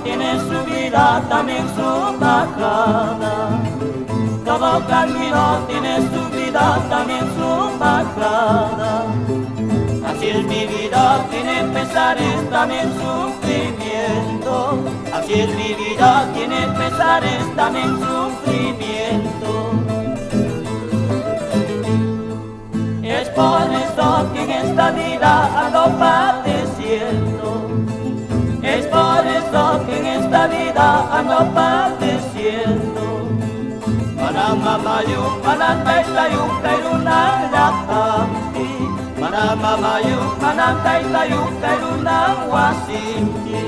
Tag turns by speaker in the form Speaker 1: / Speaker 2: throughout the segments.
Speaker 1: tiene su vida, también su bajada. Todo camino tiene su vida, también su bajada. Así es mi vida, tiene pesares, también sufrimiento. Así es mi vida, tiene pesares, también sufrimiento. Es por eso que en esta vida ando padeciendo. Es por eso que en esta vida ando padeciendo. Manamamayu, manantaitayu, kairunang lakati. Manamamayu, manantaitayu, kairunang wasimki.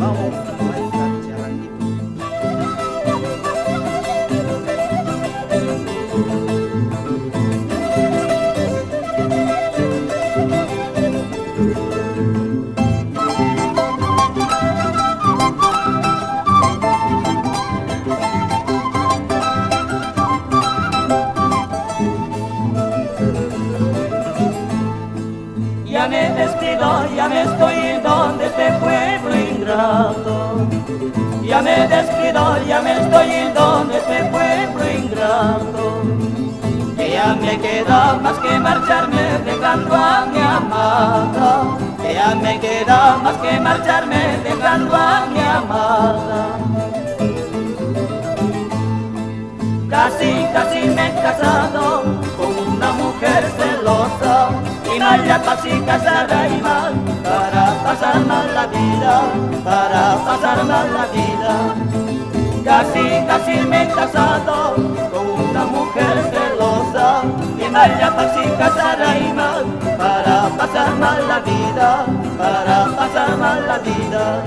Speaker 2: Vamos a bailar charanguito.
Speaker 1: Ya me despido, ya me estoy yendo de este pueblo ingrato. Ya me despido, ya me estoy yendo de este pueblo ingrato. Que ya me queda más que marcharme dejando a mi amada. Que ya me queda más que marcharme dejando a mi amada. Casi me he casado con una mujer celosa. Y mal ya casi casada y mal, para pasar mal la vida, para pasar mal la vida. Casi me he casado con una mujer celosa. Y mal ya casi casada y mal, para pasar mal la vida, para pasar mal la vida.